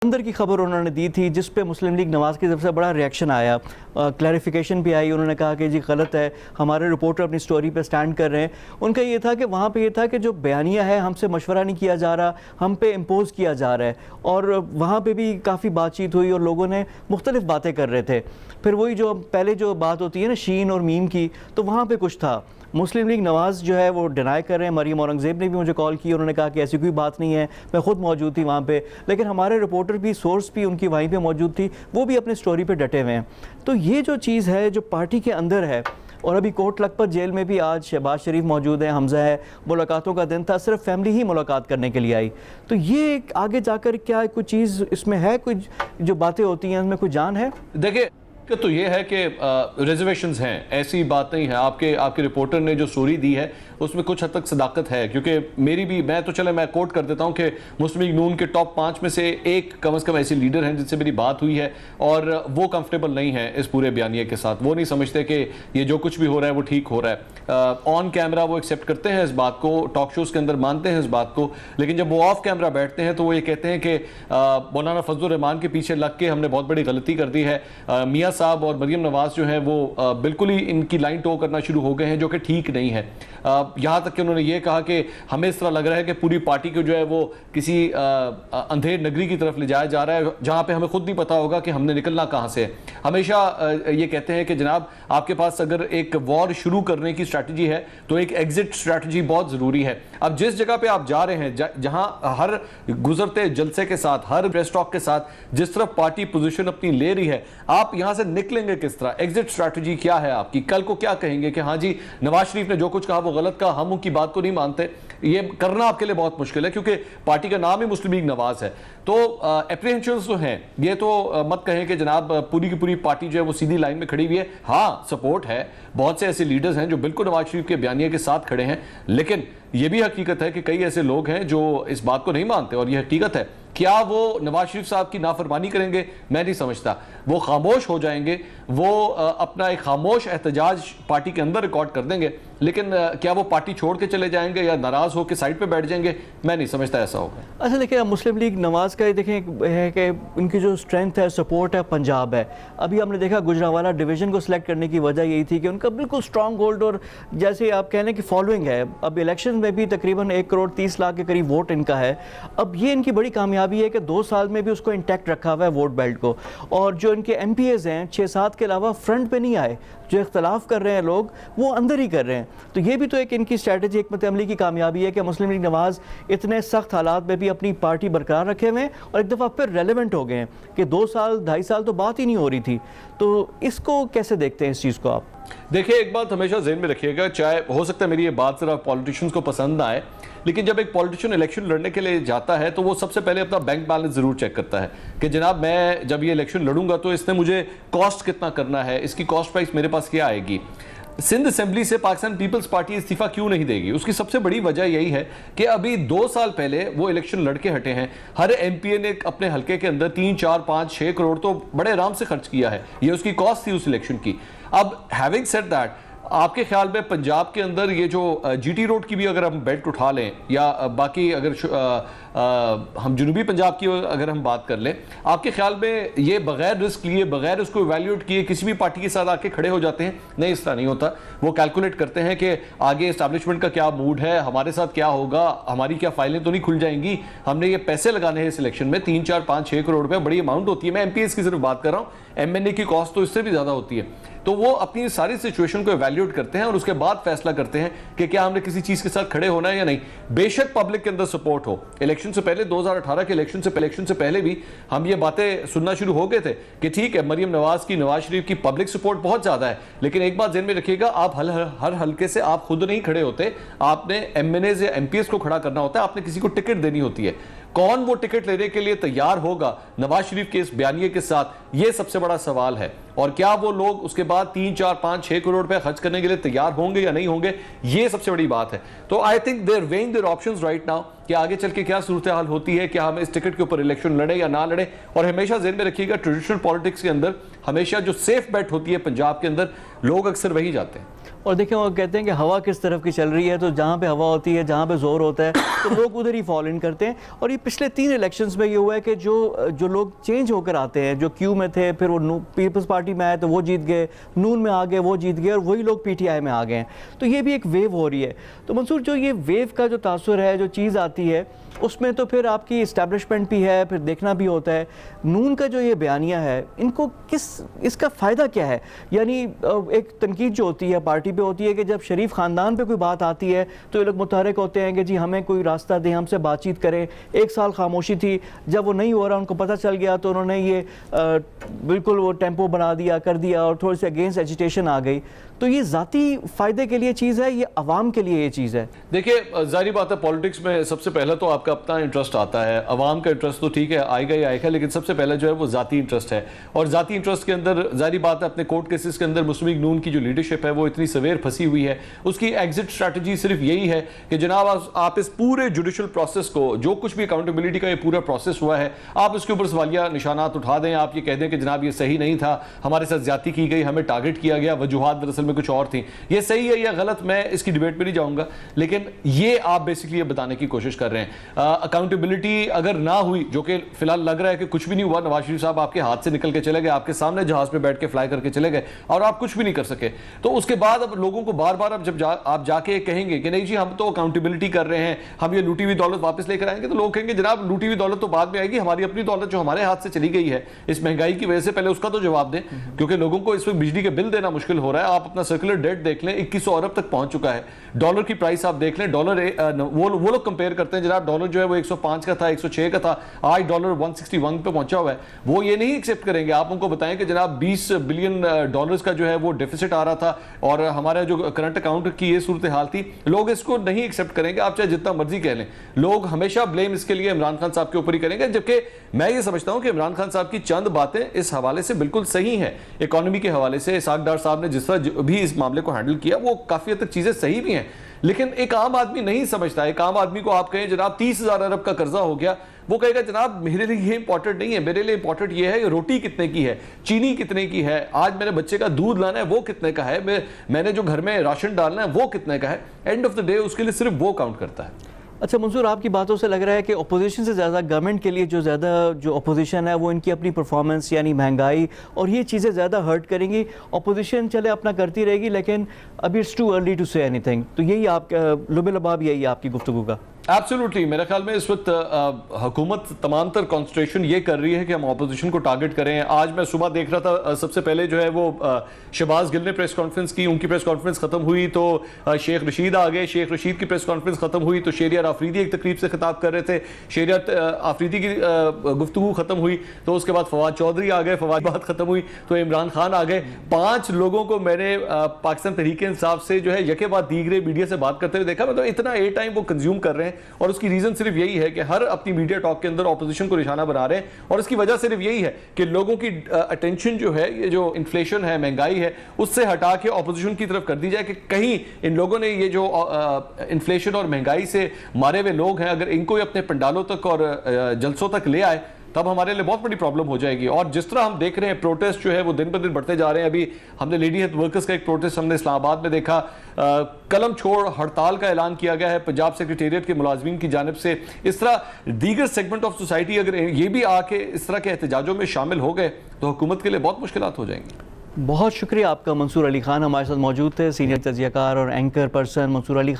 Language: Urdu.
اندر کی خبر انہوں نے دی تھی جس پہ مسلم لیگ نواز کی طرف سے بڑا ریاکشن آیا، کلیریفیکیشن بھی آئی. انہوں نے کہا کہ جی غلط ہے، ہمارے رپورٹر اپنی سٹوری پہ سٹینڈ کر رہے ہیں. ان کا یہ تھا کہ وہاں پہ یہ تھا کہ جو بیانیہ ہے ہم سے مشورہ نہیں کیا جا رہا، ہم پہ امپوز کیا جا رہا ہے. اور وہاں پہ بھی کافی بات چیت ہوئی اور لوگوں نے مختلف باتیں کر رہے تھے. پھر وہی جو پہلے جو بات ہوتی ہے نا شین اور میم کی، تو وہاں پہ کچھ تھا. مسلم لیگ نواز جو ہے وہ ڈینائی کر رہے ہیں. مریم اورنگزیب نے بھی مجھے کال کی، انہوں نے کہا کہ ایسی کوئی بات نہیں ہے، میں خود موجود تھی وہاں پہ. لیکن ہمارے رپورٹر بھی، سورس بھی ان کی وہیں پہ موجود تھی، وہ بھی اپنے سٹوری پہ ڈٹے ہوئے ہیں. تو یہ جو چیز ہے جو پارٹی کے اندر ہے، اور ابھی کوٹ لکھپت جیل میں بھی آج شہباز شریف موجود ہیں، حمزہ ہے، ملاقاتوں کا دن تھا، صرف فیملی ہی ملاقات کرنے کے لیے آئی. تو یہ آگے جا کر کیا کوئی چیز اس میں ہے، کوئی جو باتیں ہوتی ہیں اس میں کوئی جان ہے؟ دیکھیں تو یہ ہے کہ ریزرویشنز ہیں، ایسی بات نہیں ہے. آپ کے رپورٹر نے جو سٹوری دی ہے اس میں کچھ حد تک صداقت ہے، کیونکہ میری بھی میں کوٹ کر دیتا ہوں کہ مسلم لیگ نون کے ٹاپ 5 میں سے ایک کم از کم ایسے لیڈر ہیں جن سے میری بات ہوئی ہے، اور وہ کمفرٹیبل نہیں ہے اس پورے بیانیے کے ساتھ. وہ نہیں سمجھتے کہ یہ جو کچھ بھی ہو رہا ہے وہ ٹھیک ہو رہا ہے. آن کیمرہ وہ ایکسیپٹ کرتے ہیں اس بات کو، ٹاک شوز کے اندر مانتے ہیں اس بات کو، لیکن جب وہ آف کیمرہ بیٹھتے ہیں تو وہ یہ کہتے ہیں کہ مولانا فضل الرحمان کے پیچھے لگ کے ہم نے بہت بڑی غلطی کر دی ہے. میاں صاحب اور مریم نواز جو ہیں وہ بالکل ہی ان کی لائن ٹو کرنا شروع ہو گئے ہیں، جو کہ ٹھیک نہیں ہے. یہاں تک کہ انہوں نے یہ کہا کہ ہمیں اس طرح لگ رہا ہے کہ پوری پارٹی کو جو ہے وہ کسی اندھیر نگری کی طرف لے جایا جا رہا ہے، جہاں پہ ہمیں خود نہیں پتا ہوگا کہ ہم نے نکلنا کہاں سے. ہمیشہ یہ کہتے ہیں کہ جناب آپ کے پاس اگر ایک وار شروع کرنے کی اسٹریٹجی ہے تو ایک ایگزٹ اسٹریٹجی بہت ضروری ہے. اب جس جگہ پہ آپ جا رہے ہیں، جہاں ہر گزرتے جلسے کے ساتھ، ہر پریس ٹاک کے ساتھ جس طرح پارٹی پوزیشن اپنی لے رہی ہے، آپ یہاں سے نکلیں گے کس طرح؟ ایگزٹ اسٹریٹجی کیا ہے آپ کی؟ کل کو کیا کہیں گے کہ ہاں جی نواز شریف نے جو کچھ کہا وہ غلط کہا، ہم ان کی بات کو نہیں مانتے؟ یہ کرنا آپ کے لیے بہت مشکل ہے، کیونکہ پارٹی کا نام ہی مسلم لیگ نواز ہے. تو اپریہنشنز تو ہیں. یہ تو مت کہیں کہ جناب پوری کی پوری پارٹی جو ہے وہ سیدھی لائن میں کھڑی ہوئی ہے. ہاں سپورٹ ہے، بہت سے ایسے لیڈرز ہیں جو بالکل نواز شریف کے بیانیے کے ساتھ کھڑے ہیں، لیکن یہ بھی حقیقت ہے کہ کئی ایسے لوگ ہیں جو اس بات کو نہیں مانتے. اور یہ حقیقت ہے. کیا وہ نواز شریف صاحب کی نافرمانی کریں گے؟ میں نہیں سمجھتا. وہ خاموش ہو جائیں گے، وہ اپنا ایک خاموش احتجاج پارٹی کے اندر ریکارڈ کر دیں گے، لیکن کیا وہ پارٹی چھوڑ کے چلے جائیں گے یا ناراض ہو کے سائڈ پہ بیٹھ جائیں گے؟ میں نہیں سمجھتا ایسا ہوگا. اچھا دیکھیں، مسلم لیگ نواز کا دیکھیں ہے کہ ان کی جو اسٹرینتھ ہے، سپورٹ ہے، پنجاب ہے. ابھی ہم نے دیکھا گجرانوالہ ڈویژن کو سلیکٹ کرنے کی وجہ یہی تھی کہ ان کا بالکل اسٹرانگ ہولڈ، اور جیسے آپ کہہ لیں کہ فالوئنگ ہے. اب الیکشن میں بھی تقریباً 1,30,00,000 کے قریب ووٹ ان کا ہے. اب یہ ان کی بڑی کامیابی ہے کہ 2 سال میں بھی اس کو انٹیکٹ رکھا ہوا ہے ووٹ بیلٹ کو. اور جو ان کے ایم پی ایز ہیں 6-7 کے علاوہ فرنٹ پہ نہیں آئے. جو اختلاف کر رہے ہیں لوگ وہ اندر ہی کر رہے ہیں. تو یہ بھی تو ایک ان کی اسٹریٹجی، حکمت عملی کی کامیابی ہے کہ مسلم لیگ نواز اتنے سخت حالات میں بھی اپنی پارٹی برقرار رکھے ہوئے ہیں، اور ایک دفعہ پھر ریلیونٹ ہو گئے ہیں کہ 2 سال 2.5 سال تو بات ہی نہیں ہو رہی تھی. تو اس کو کیسے دیکھتے ہیں اس چیز کو آپ؟ دیکھیں ایک بات ہمیشہ ذہن میں رکھیے گا، چاہے ہو سکتا ہے میری یہ بات ذرا پولیٹیشنز کو پسند نہ آئے، لیکن جب ایک پولیٹیشن الیکشن لڑنے کے لیے جاتا ہے تو وہ سب سے پہلے اپنا بینک بیلنس ضرور چیک کرتا ہے کہ جناب میں جب یہ الیکشن لڑوں گا تو اس نے مجھے کاسٹ کتنا کرنا ہے، اس کی کاسٹ پرائس میرے پاس کیا آئے گی. سندھ اسمبلی سے پاکستان پیپلز پارٹی استعفیٰ کیوں نہیں دے گی؟ اس کی سب سے بڑی وجہ یہی ہے کہ ابھی 2 سال پہلے وہ الیکشن لڑ کے ہٹے ہیں. ہر ایم پی اے نے اپنے حلقے کے اندر 3, 4, 5, 6 کروڑ تو بڑے آرام سے خرچ کیا ہے. یہ اس کی کاسٹ تھی اس الیکشن کی. اب ہیونگ سیڈ دیٹ، آپ کے خیال میں پنجاب کے اندر یہ جو جی ٹی روڈ کی بھی اگر ہم بیلٹ اٹھا لیں، یا باقی اگر ہم جنوبی پنجاب کی اگر ہم بات کر لیں، آپ کے خیال میں یہ بغیر رسک لیے، بغیر اس کو ایویلیوٹ کیے کسی بھی پارٹی کے ساتھ آ کے کھڑے ہو جاتے ہیں؟ نہیں، اس طرح نہیں ہوتا. وہ کیلکولیٹ کرتے ہیں کہ آگے اسٹیبلشمنٹ کا کیا موڈ ہے، ہمارے ساتھ کیا ہوگا، ہماری کیا فائلیں تو نہیں کھل جائیں گی، ہم نے یہ پیسے لگانے ہیں اس الیکشن میں. 3, 4, 5, 6 کروڑ روپے بڑی اماؤنٹ ہوتی ہے. میں ایم پی ایس کی صرف بات کر رہا ہوں، ایم این اے کی کاسٹ تو اس سے بھی زیادہ ہوتی ہے. تو وہ اپنی ساری سچویشن کو ایویلیوٹ کرتے ہیں اور اس کے بعد فیصلہ کرتے ہیں کہ کیا ہم نے کسی چیز کے ساتھ کھڑے ہونا ہے یا نہیں. بے شک پبلک کے اندر سپورٹ ہو. الیکشن سے پہلے 2018 کے الیکشن سے پہلے بھی ہم یہ باتیں سننا شروع ہو گئے تھے کہ ٹھیک ہے مریم نواز کی، نواز شریف کی پبلک سپورٹ بہت زیادہ ہے، لیکن ایک بات ذہن میں رکھیے گا، آپ ہر حلقے سے آپ خود نہیں کھڑے ہوتے. آپ نے ایم این ایز یا ایم پی ایس کو کھڑا کرنا ہوتا ہے، آپ نے کسی کو ٹکٹ دینی ہوتی ہے. کون وہ ٹکٹ لینے کے لیے تیار ہوگا نواز شریف کے اس بیانیے کے ساتھ؟ یہ سب سے بڑا سوال ہے. اور کیا وہ لوگ اس کے بعد 3, 4, 5, 6 کروڑ روپے خرچ کرنے کے لیے تیار ہوں گے یا نہیں ہوں گے؟ یہ سب سے بڑی بات ہے. تو I think they are weighing their options right now کہ آگے چل کے کیا صورتحال ہوتی ہے، کیا ہم اس ٹکٹ کے اوپر الیکشن لڑیں یا نہ لڑیں. اور ہمیشہ ذہن میں رکھیے گا ٹریڈیشنل پالیٹکس کے اندر ہمیشہ جو سیف بیٹ ہوتی ہے پنجاب کے اندر، لوگ اکثر وہی جاتے ہیں. اور دیکھیں وہ کہتے ہیں کہ ہوا کس طرف کی چل رہی ہے، تو جہاں پہ ہوا ہوتی ہے، جہاں پہ زور ہوتا ہے تو لوگ ادھر ہی فال ان کرتے ہیں. اور یہ پچھلے 3 الیکشنز میں یہ ہوا ہے کہ جو لوگ چینج ہو کر آتے ہیں، جو کیو میں تھے پھر وہ پیپلز پارٹی میں آئے تو وہ جیت گئے، نون میں آ گئے وہ جیت گئے، اور وہی لوگ پی ٹی آئی میں آ گئے ہیں. تو یہ بھی ایک ویو ہو رہی ہے. تو منصور جو یہ ویو کا جو تاثر ہے، جو چیز آتی ہے اس میں تو پھر آپ کی اسٹیبلشمنٹ بھی ہے، پھر دیکھنا بھی ہوتا ہے. نون کا جو یہ بیانیہ ہے، ان کو اس کا فائدہ کیا ہے؟ یعنی ایک تنقید جو ہوتی ہے پارٹی پہ ہوتی ہے کہ جب شریف خاندان پہ کوئی بات آتی ہے تو یہ لوگ متحرک ہوتے ہیں کہ جی ہمیں کوئی راستہ دیں، ہم سے بات چیت کریں. 1 سال خاموشی تھی، جب وہ نہیں ہو رہا ان کو پتہ چل گیا تو انہوں نے یہ بالکل وہ ٹیمپو بنا دیا کر دیا، اور تھوڑی سی اگینسٹ ایجیٹیشن آ گئی. تو یہ ذاتی فائدے کے لیے چیز ہے، یہ عوام کے لیے یہ چیز ہے؟ دیکھیے ظاہری بات ہے پالیٹکس میں سب سے پہلا تو آپ کا اپنا انٹرسٹ آتا ہے. عوام کا انٹرسٹ تو ٹھیک ہے آئے گا ہی آئے گا، لیکن سب سے پہلے جو ہے وہ ذاتی انٹرسٹ ہے. اور ذاتی انٹرسٹ کے اندر ظاہری بات ہے اپنے کورٹ کیسز کے اندر مسلم لیگ نون کی جو لیڈرشپ ہے وہ اتنی سویر پھنسی ہوئی ہے. اس کی ایگزٹ اسٹریٹجی صرف یہی ہے کہ جناب آپ اس پورے جوڈیشل پروسیس کو، جو کچھ بھی اکاؤنٹیبلٹی کا یہ پورا پروسیس ہوا ہے، آپ اس کے اوپر سوالیہ نشانات اٹھا دیں. آپ یہ کہہ دیں کہ جناب یہ صحیح نہیں تھا، ہمارے ساتھ زیادتی کی گئی، ہمیں ٹارگٹ کیا گیا، وجوہات دراصل میں کچھ اور تھیں. یہ صحیح ہے یا غلط میں اس کی ڈیبیٹ پہ نہیں جاؤں گا، لیکن یہ آپ بیسکلی یہ بتانے کی کوشش کر رہے ہیں. اکاؤنٹیبلٹی اگر نہ ہوئی، جو کہ فی الحال لگ رہا ہے کہ کچھ بھی نہیں ہوا، نواز شریف صاحب آپ کے ہاتھ سے نکل کے چلے گئے، آپ کے سامنے جہاز پہ بیٹھ کے فلائی کر کے چلے گئے اور آپ کچھ بھی نہیں کر سکے. تو اس کے بعد اب لوگوں کو بار بار اب جب آپ جا کے کہیں گے کہ نہیں جی ہم تو اکاؤنٹیبلٹی کر رہے ہیں، ہم یہ لوٹی ہوئی دولت واپس لے کر آئیں گے، تو لوگ کہیں گے جناب لوٹی ہوئی دولت تو بعد میں آئے گی، ہماری اپنی دولت جو ہمارے ہاتھ سے چلی گئی ہے اس مہنگائی کی وجہ سے، پہلے اس کا تو جواب دیں. کیونکہ لوگوں کو اس وقت بجلی کے بل دینا مشکل ہو رہا ہے. آپ اپنا سرکولر ڈیٹ دیکھ لیں، 2100 ارب تک پہنچ چکا ہے. ڈالر کی پرائس آپ دیکھ لیں، ڈالر وہ لوگ کمپیئر کرتے ہیں جناب ڈالر جو ہے وہ 105 کا تھا، 106 کا تھا، آج ڈالر 161 پہ پہنچا ہوا ہے. وہ یہ نہیں ایکسیپٹ کریں گے. آپ ان کو بتائیں کہ جناب 20 بلین ڈالرز کا جو ہے وہ ڈیفیسٹ آ رہا تھا اور ہمارا جو کرنٹ اکاؤنٹ کی یہ صورتحال تھی، لوگ اس کو نہیں ایکسیپٹ کریں گے. آپ چاہے جتنا مرضی کہہ لیں، لوگ ہمیشہ بلیم اس کے لیے عمران خان صاحب کے اوپر ہی کریں گے. جبکہ میں یہ سمجھتا ہوں کہ عمران خان صاحب کی چند باتیں اس حوالے سے بالکل صحیح ہیں. اکانومی کے حوالے سے اسحاق ڈار صاحب نے جس طرح بھی اس معاملے کو ہینڈل کیا وہ کافی حد تک چیزیں صحیح بھی ہیں. لیکن ایک عام آدمی نہیں سمجھتا. ایک عام آدمی کو آپ کہیں جناب 30,000 ارب کا قرضہ ہو گیا، وہ کہے گا جناب میرے لیے یہ امپورٹنٹ نہیں ہے، میرے لیے امپورٹنٹ یہ ہے کہ روٹی کتنے کی ہے، چینی کتنے کی ہے، آج میرے بچے کا دودھ لانا ہے وہ کتنے کا ہے، میں نے جو گھر میں راشن ڈالنا ہے وہ کتنے کا ہے. اینڈ آف دا ڈے اس کے لیے صرف وہ کاؤنٹ کرتا ہے. اچھا منصور، آپ کی باتوں سے لگ رہا ہے کہ اپوزیشن سے زیادہ گورنمنٹ کے لیے جو زیادہ جو اپوزیشن ہے وہ ان کی اپنی پرفارمنس یعنی مہنگائی اور یہ چیزیں زیادہ ہرٹ کریں گی. اپوزیشن چلے اپنا کرتی رہے گی، لیکن ابھی اٹس ٹو ارلی ٹو سے اینی تھنگ. تو یہی آپ لب لباب یہی آپ کی گفتگو کا؟ ایبسولوٹلی. میرے خیال میں اس وقت حکومت تمام تر کنسنٹریشن یہ کر رہی ہے کہ ہم اپوزیشن کو ٹارگٹ کریں. آج میں صبح دیکھ رہا تھا سب سے پہلے جو ہے وہ شہباز گل نے پریس کانفرنس کی. ان کی پریس کانفرنس ختم ہوئی تو شیخ رشید آ گئے. شیخ رشید کی پریس کانفرنس ختم ہوئی تو شہریار آفریدی ایک تقریب سے خطاب کر رہے تھے. شہریار آفریدی کی گفتگو ختم ہوئی تو اس کے بعد فواد چودھری آ گئے. فواد بات ختم ہوئی تو عمران خان آ گئے. 5 لوگوں کو میں نے پاکستان تحریک انصاف سے جو ہے یکے بعد دیگرے میڈیا سے بات کرتے ہوئے دیکھا. میں تو اتنا اے ٹائم وہ کنزیوم کر رہے ہیں اور اس کی ریزن صرف یہی ہے کہ ہر اپنی میڈیا ٹاک کے اندر اپوزیشن کو نشانہ بنا رہے ہیں. اور اس کی وجہ صرف یہی ہے کہ لوگوں کی اٹینشن جو ہے یہ جو انفلیشن ہے، مہنگائی ہے، اس سے ہٹا کے اپوزیشن کی طرف کر دی جائے کہ کہیں ان لوگوں نے یہ جو انفلیشن اور مہنگائی سے مارے ہوئے لوگ ہیں اگر ان کو اپنے پنڈالوں تک اور جلسوں تک لے آئے تب ہمارے لیے بہت بڑی پرابلم ہو جائے گی. اور جس طرح ہم دیکھ رہے ہیں پروٹیسٹ جو ہے وہ دن بہ دن بڑھتے جا رہے ہیں. ابھی ہم نے لیڈی ہیلتھ ورکرز کا ایک پروٹیسٹ ہم نے اسلام آباد میں دیکھا. قلم چھوڑ ہڑتال کا اعلان کیا گیا ہے پنجاب سیکریٹریٹ کے ملازمین کی جانب سے. اس طرح دیگر سیگمنٹ آف سوسائٹی اگر یہ بھی آ کے اس طرح کے احتجاجوں میں شامل ہو گئے تو حکومت کے لیے بہت مشکلات ہو جائیں گی. بہت شکریہ آپ کا منصور علی خان، ہمارے ساتھ موجود تھے. سینئر تجزیہ کار اور اینکر پرسن منصور علی خان.